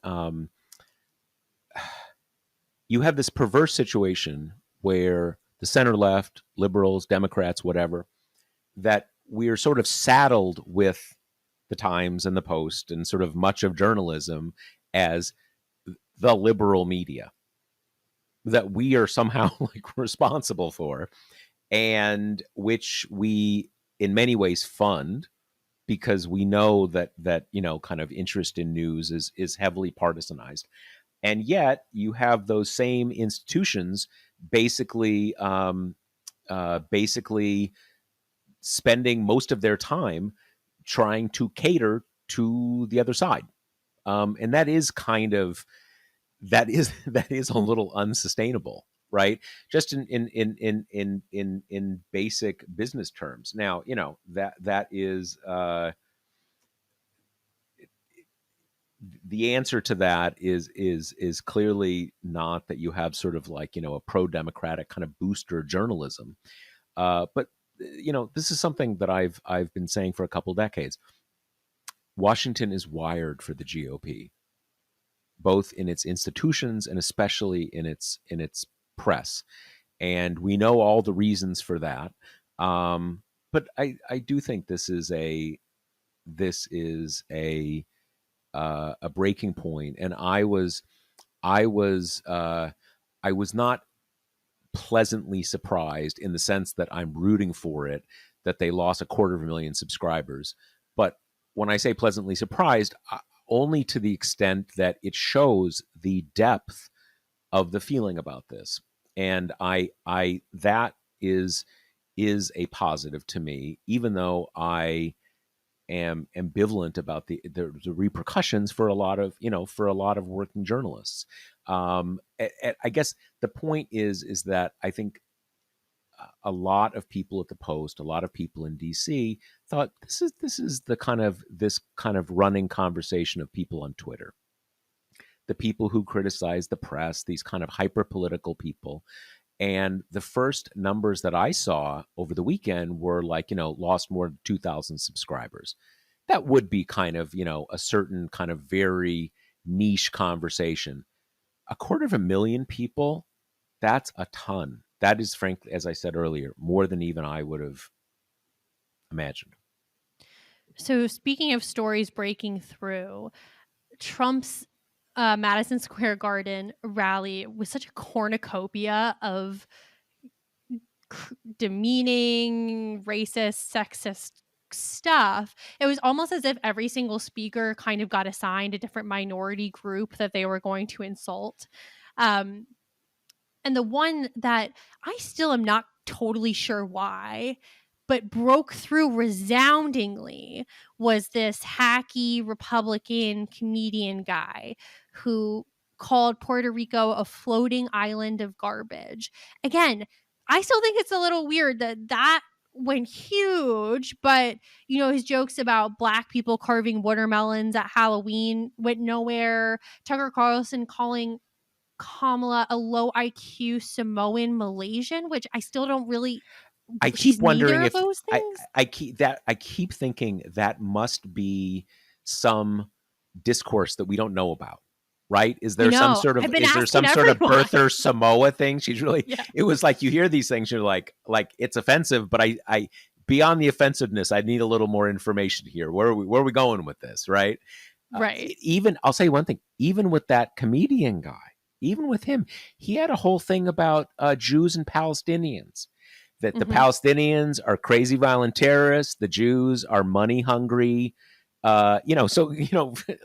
you have this perverse situation where the center left, liberals, Democrats, whatever, that we're sort of saddled with the Times and the Post and sort of much of journalism as the liberal media that we are somehow like responsible for, and which we in many ways fund, because we know that kind of interest in news is heavily partisanized. And yet you have those same institutions basically basically spending most of their time trying to cater to the other side. And that is kind of that is a little unsustainable, right? Just in basic business terms. Now, that is the answer to that is clearly not that you have sort of like a pro-democratic kind of booster journalism, but this is something that I've been saying for a couple decades. Washington is wired for the GOP, both in its institutions and especially in its press, and we know all the reasons for that. But I do think this is a breaking point, and I was not pleasantly surprised in the sense that I'm rooting for it that they lost 250,000 subscribers. But when I say pleasantly surprised, only to the extent that it shows the depth of the feeling about this, and I that is a positive to me, even though I am ambivalent about the repercussions for a lot of working journalists. I guess the point is that I think a lot of people at the Post, a lot of people in DC thought this is this kind of running conversation of people on Twitter, the people who criticize the press, these kind of hyper political people. And the first numbers that I saw over the weekend were like, lost more than 2,000 subscribers. That would be kind of, a certain kind of very niche conversation. 250,000 people, that's a ton. That is, frankly, as I said earlier, more than even I would have imagined. So, speaking of stories breaking through, Trump's Madison Square Garden rally was such a cornucopia of demeaning, racist, sexist stuff. It was almost as if every single speaker kind of got assigned a different minority group that they were going to insult. Um, and the one that I still am not totally sure why, but broke through resoundingly was this hacky Republican comedian guy who called Puerto Rico a floating island of garbage. Again, I still think it's a little weird that went huge, but his jokes about black people carving watermelons at Halloween went nowhere. Tucker Carlson calling Kamala a low IQ Samoan Malaysian, which I still don't really. I She's keep neither wondering of if those things. I keep thinking that must be some discourse that we don't know about. Right? I know. I've been Is there asking some sort of everyone. birther Samoa thing? She's really, Yeah. it was like you hear these things, you're like it's offensive, but I beyond the offensiveness, I need a little more information here. Where are we going with this? Right? Right. Even I'll say one thing, even with that comedian guy, even with him, he had a whole thing about Jews and Palestinians, that the Hmm. Palestinians are crazy violent terrorists, the Jews are money hungry. So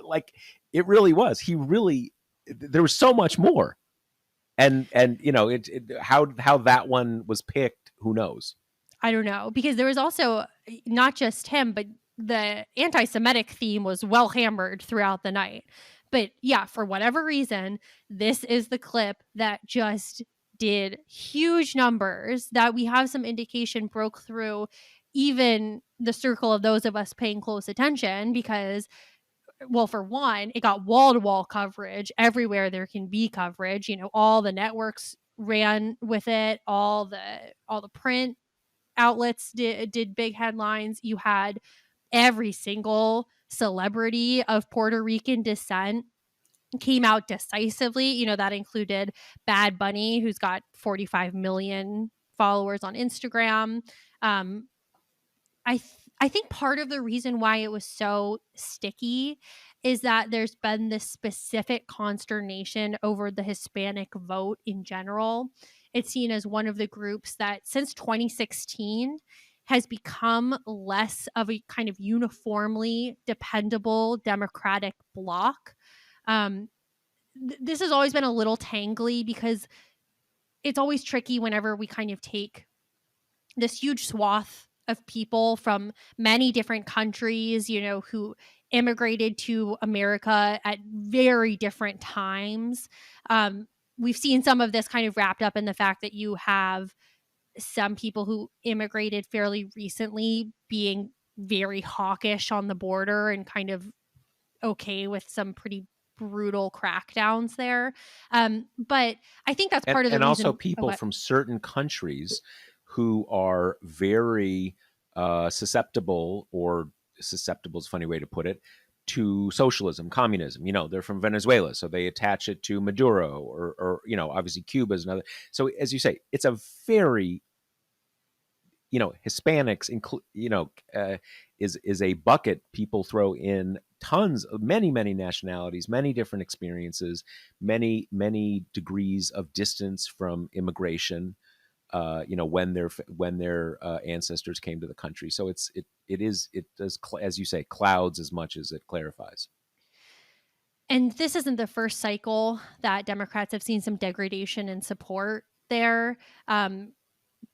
like it really was. He really, there was so much more, and how that one was picked, who knows? I don't know, because there was also not just him, but the anti-Semitic theme was well hammered throughout the night. But yeah, for whatever reason, this is the clip that just did huge numbers that we have some indication broke through even the circle of those of us paying close attention because, well, for one, it got wall-to-wall coverage everywhere there can be coverage. All the networks ran with it, all the print outlets did big headlines. You had every single celebrity of Puerto Rican descent came out decisively. That included Bad Bunny, who's got 45 million followers on Instagram. Um, I think part of the reason why it was so sticky is that there's been this specific consternation over the Hispanic vote in general. It's seen as one of the groups that since 2016 has become less of a kind of uniformly dependable Democratic bloc. Um, this has always been a little tangly because it's always tricky whenever we kind of take this huge swath of people from many different countries, who immigrated to America at very different times. We've seen some of this kind of wrapped up in the fact that you have some people who immigrated fairly recently being very hawkish on the border and kind of okay with some pretty brutal crackdowns there. But I think that's part of the And also reason. Oh, people what? from certain countries who are very susceptible, or susceptible is a funny way to put it, to socialism, communism. They're from Venezuela, so they attach it to Maduro, or obviously Cuba is another. So as you say, it's a very, Hispanics is a bucket. People throw in tons of many nationalities, many different experiences, many degrees of distance from immigration, when their ancestors came to the country. So it does, as you say, clouds as much as it clarifies. And this isn't the first cycle that Democrats have seen some degradation in support there. Um,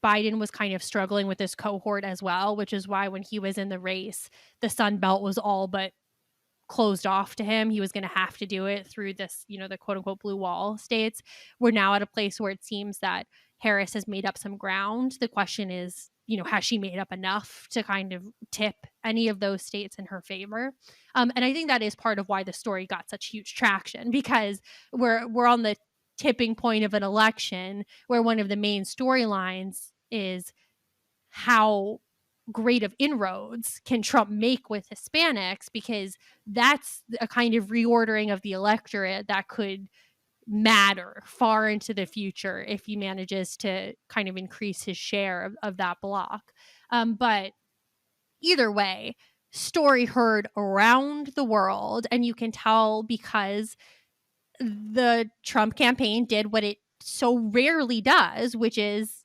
Biden was kind of struggling with this cohort as well, which is why when he was in the race, the Sun Belt was all but closed off to him. He was going to have to do it through this, the quote unquote blue wall states. We're now at a place where it seems that Harris has made up some ground. The question is, has she made up enough to kind of tip any of those states in her favor? And I think that is part of why the story got such huge traction, because we're on the tipping point of an election where one of the main storylines is how great of inroads can Trump make with Hispanics, because that's a kind of reordering of the electorate that could matter far into the future if he manages to kind of increase his share of that block. But either way, story heard around the world, and you can tell because the Trump campaign did what it so rarely does, which is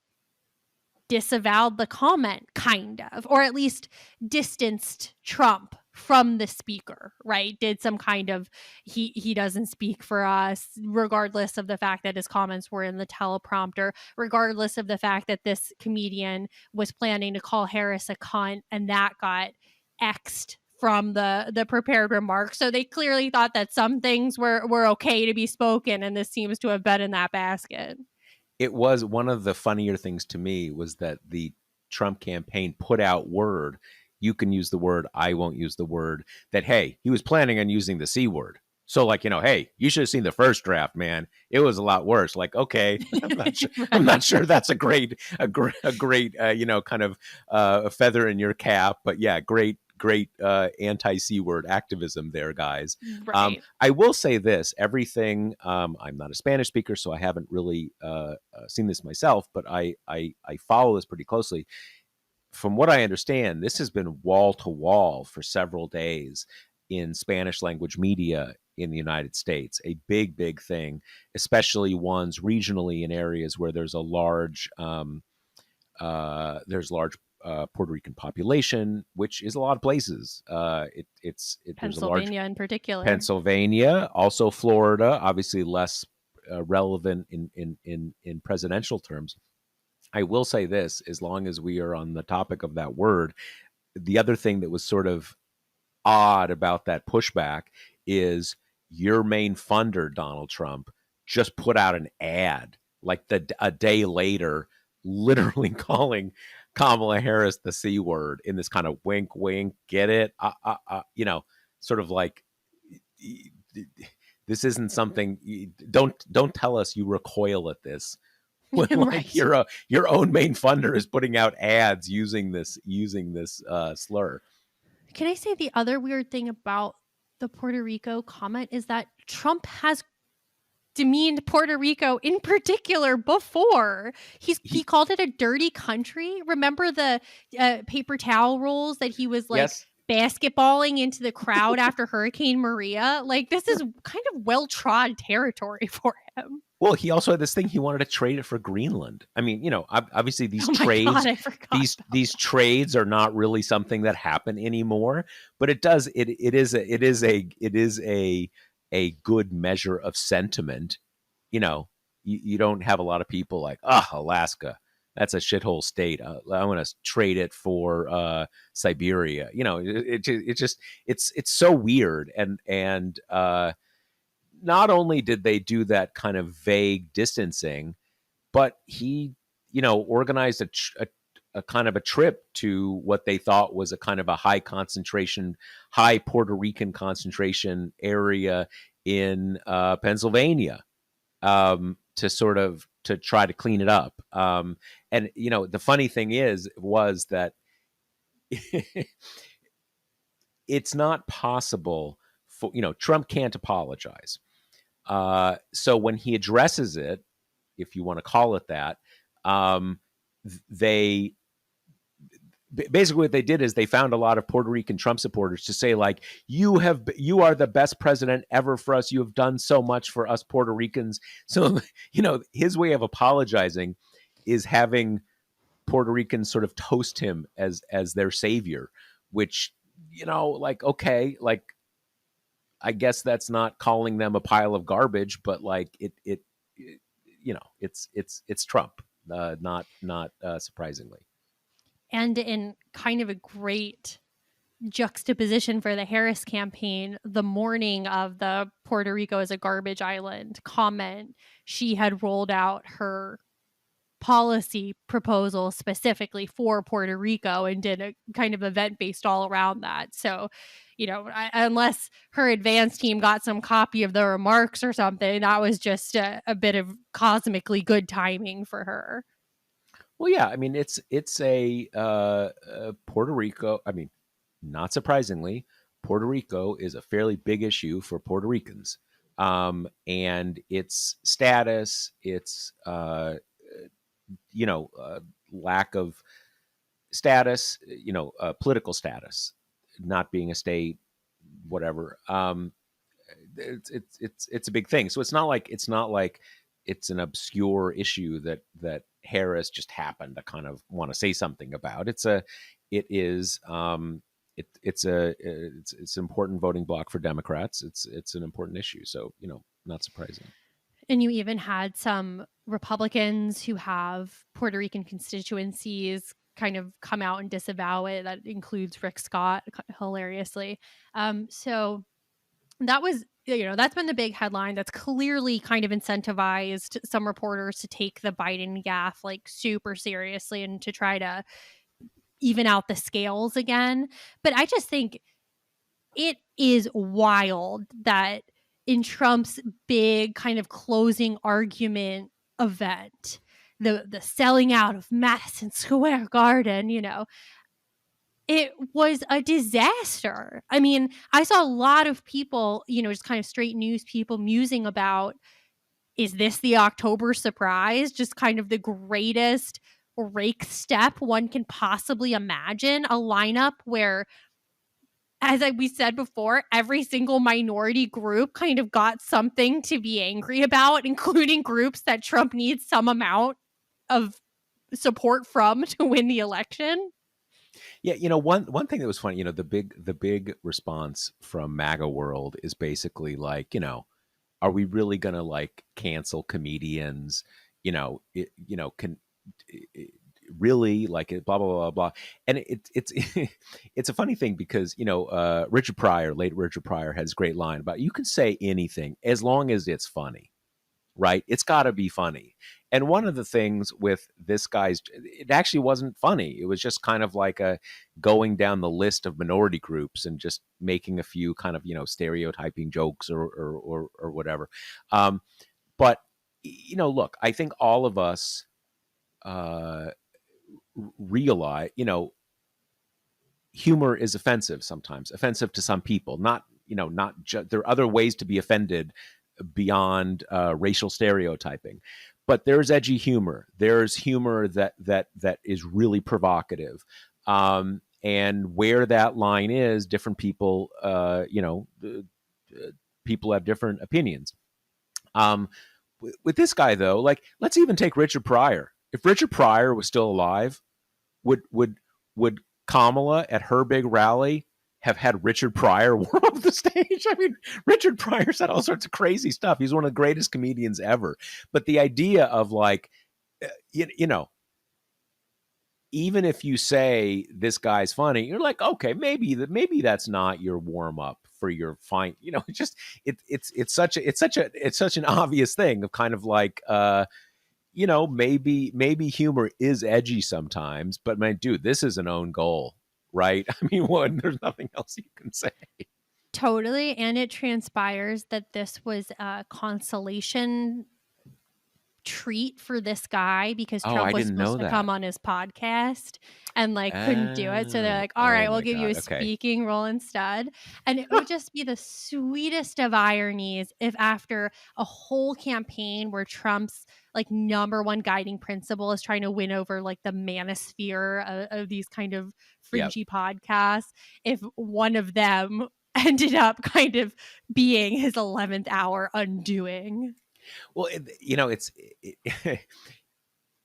disavowed the comment, kind of, or at least distanced Trump from the speaker, right? Did some kind of he doesn't speak for us, regardless of the fact that his comments were in the teleprompter, regardless of the fact that this comedian was planning to call Harris a cunt and that got X'd from the prepared remarks. So they clearly thought that some things were okay to be spoken, and this seems to have been in that basket. It was one of the funnier things to me was that the Trump campaign put out word, you can use the word, I won't use the word, that, hey, he was planning on using the C word. So, like, hey, you should have seen the first draft, man. It was a lot worse. Like, okay, I'm not sure. I'm not Right. sure that's a great, kind of a feather in your cap. But yeah, great anti C word activism there, guys. Right. I will say this: everything. I'm not a Spanish speaker, so I haven't really seen this myself, but I follow this pretty closely. From what I understand, this has been wall to wall for several days in Spanish language media in the United States. A big thing, especially ones regionally in areas where there's large Puerto Rican population, which is a lot of places. There's a large Pennsylvania in particular. Pennsylvania, also Florida, obviously less relevant in presidential terms. I will say this: as long as we are on the topic of that word, the other thing that was sort of odd about that pushback is your main funder, Donald Trump, just put out an ad like a day later, literally calling Kamala Harris the C word in this kind of wink, wink, get it? Sort of like, this isn't something. Don't tell us you recoil at this when like Right. your own main funder is putting out ads using this slur. Can I say the other weird thing about the Puerto Rico comment is that Trump has demeaned Puerto Rico in particular before. He He called it a dirty country. Remember the paper towel rolls that he was like Yes. basketballing into the crowd after Hurricane Maria? Like, this is kind of well trod territory for him. Well, he also had this thing, he wanted to trade it for Greenland. I mean, obviously these Oh my god, trades, I forgot these about these trades are not really something that happen anymore. But it is a good measure of sentiment. You don't have a lot of people like, Alaska, that's a shithole state. I want to trade it for Siberia. It's so weird, and not only did they do that kind of vague distancing, but he, organized a kind of a trip to what they thought was a kind of a high Puerto Rican concentration area in Pennsylvania, to try to clean it up. And the funny thing was that it's not possible for Trump can't apologize. So when he addresses it, if you want to call it that, um, they basically what they did is they found a lot of Puerto Rican Trump supporters to say like, you are the best president ever for us. You have done so much for us Puerto Ricans. So his way of apologizing is having Puerto Ricans sort of toast him as their savior, which like, okay, like, I guess that's not calling them a pile of garbage, but like it's Trump, not surprisingly. and in kind of a great juxtaposition for the Harris campaign, the morning of the Puerto Rico as a garbage island comment, she had rolled out her policy proposal specifically for Puerto Rico and did a kind of event based all around that. So, unless her advance team got some copy of the remarks or something, that was just a bit of cosmically good timing for her. Well, yeah, I mean, it's Puerto Rico. I mean, not surprisingly, Puerto Rico is a fairly big issue for Puerto Ricans, and its status, its lack of status, political status, not being a state, whatever. It's a big thing. So it's not like it's an obscure issue that Harris just happened to kind of want to say something about. It is it's an important voting block for Democrats. It's an important issue. So not surprising. And you even had some Republicans who have Puerto Rican constituencies kind of come out and disavow it. That includes Rick Scott, hilariously. So that was, that's been the big headline. That's clearly kind of incentivized some reporters to take the Biden gaffe like super seriously and to try to even out the scales again. But I just think it is wild that in Trump's big kind of closing argument event, the selling out of Madison Square Garden, it was a disaster. I mean, I saw a lot of people, just kind of straight news people musing about, is this the October surprise? Just kind of the greatest rake step one can possibly imagine. A lineup where, we said before, every single minority group kind of got something to be angry about, including groups that Trump needs some amount of support from to win the election. Yeah, one thing that was funny, the big response from MAGA world is basically like, are we really gonna like cancel comedians? Can really like it, blah blah blah blah. And it's it's a funny thing because late Richard Pryor has a great line about you can say anything as long as it's funny, right? It's got to be funny. And one of the things with this guy's, it actually wasn't funny. It was just kind of like a going down the list of minority groups and just making a few kind of stereotyping jokes or whatever. But look, I think all of us uh, realize, humor is offensive sometimes, offensive to some people. There are other ways to be offended beyond racial stereotyping, but there's edgy humor. There's humor that is really provocative, and where that line is, different people, people have different opinions. With this guy though, like let's even take Richard Pryor. If Richard Pryor was still alive, would Kamala at her big rally have had Richard Pryor warm up the stage? I mean, Richard Pryor said all sorts of crazy stuff. He's one of the greatest comedians ever. But the idea of like, even if you say this guy's funny, you're like, okay, maybe that's not your warm up for your fine. It's such an obvious thing of kind of like, maybe humor is edgy sometimes, but man, dude, this is an own goal, right? I mean, there's nothing else you can say. Totally. And it transpires that this was a consolation treat for this guy because Oh, Trump I was didn't supposed know to come that. on his podcast and like couldn't do it. So they're like, all right, Oh we'll my give you a God. Okay. speaking role instead. And it would just be the sweetest of ironies if after a whole campaign where Trump's like number one guiding principle is trying to win over like the manosphere of these kind of Yep. fringy podcasts, if one of them ended up kind of being his 11th hour undoing. Well,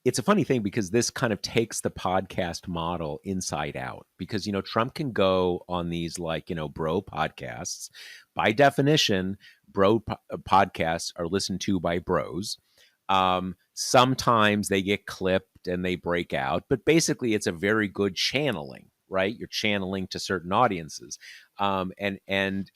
it's a funny thing because this kind of takes the podcast model inside out because Trump can go on these like bro podcasts. By definition, podcasts are listened to by bros. Sometimes they get clipped and they break out, but basically it's a very good channeling, right? You're channeling to certain audiences. And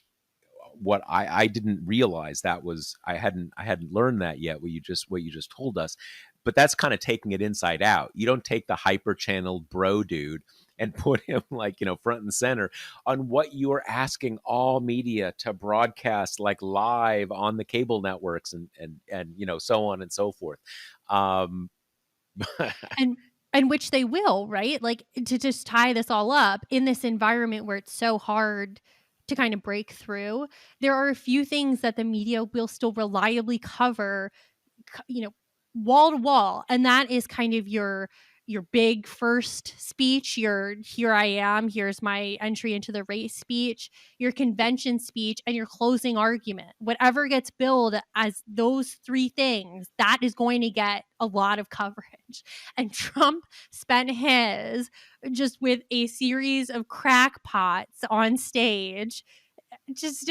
what I didn't realize that was I hadn't learned that yet. What you just told us, but that's kind of taking it inside out. You don't take the hyper channeled bro dude and put him like front and center on what you are asking all media to broadcast like live on the cable networks and so on and so forth. Um, And which they will, right? Like, to just tie this all up, in this environment where it's so hard to kind of break through, there are a few things that the media will still reliably cover, you know, wall to wall, and that is kind of your big first speech, your "here I am, here's my entry into the race" speech, your convention speech, and your closing argument. Whatever gets billed as those three things, that is going to get a lot of coverage. And Trump spent his just with a series of crackpots on stage, just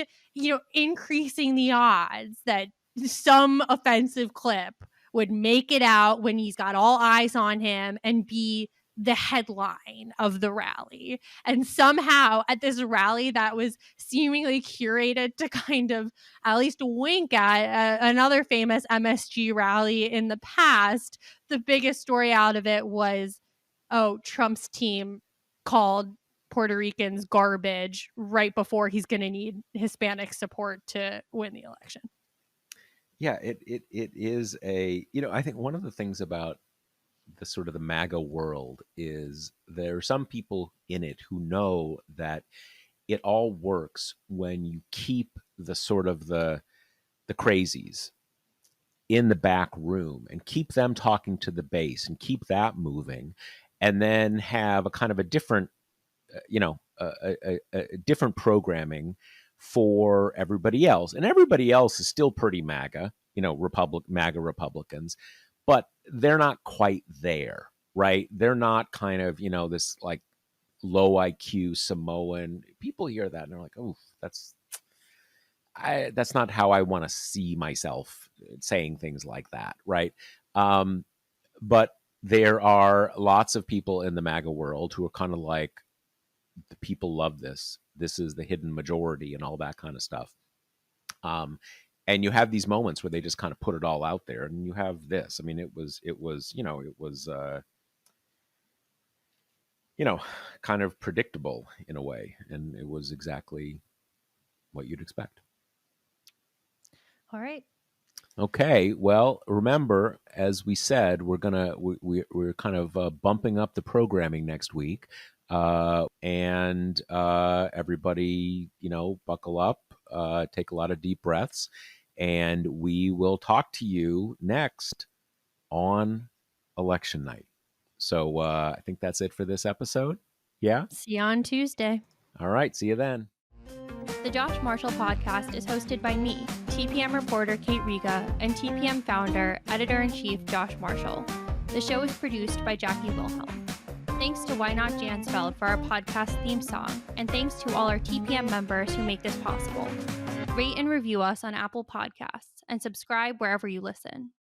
increasing the odds that some offensive clip would make it out when he's got all eyes on him and be the headline of the rally. And somehow at this rally that was seemingly curated to kind of at least wink at another famous MSG rally in the past, the biggest story out of it was, oh, Trump's team called Puerto Ricans garbage right before he's going to need Hispanic support to win the election. yeah, it is I think one of the things about the sort of the MAGA world is there are some people in it who know that it all works when you keep the sort of the crazies in the back room and keep them talking to the base and keep that moving, and then have a kind of a different a different programming for everybody else, and everybody else is still pretty MAGA, MAGA Republicans, but they're not quite there, right? They're not kind of this like low IQ Samoan. People hear that and they're like, oh, that's not how I want to see myself saying things like that, right? Um, but there are lots of people in the MAGA world who are kind of like, the people love this. This is the hidden majority and all that kind of stuff. Um, and you have these moments where they just kind of put it all out there, and you have this. I mean, you know, kind of predictable in a way, and it was exactly what you'd expect. All right. Okay, well, remember, as we said, we're kind of bumping up the programming next week, and everybody, buckle up, take a lot of deep breaths, and we will talk to you next on election night. So I think that's it for this episode. Yeah. See you on Tuesday. All right. See you then. The Josh Marshall podcast is hosted by me, TPM reporter Kate Riga, and TPM founder, editor-in-chief Josh Marshall. The show is produced by Jackie Wilhelm. Thanks to Why Not Jansfeld for our podcast theme song, and thanks to all our TPM members who make this possible. Rate and review us on Apple Podcasts, and subscribe wherever you listen.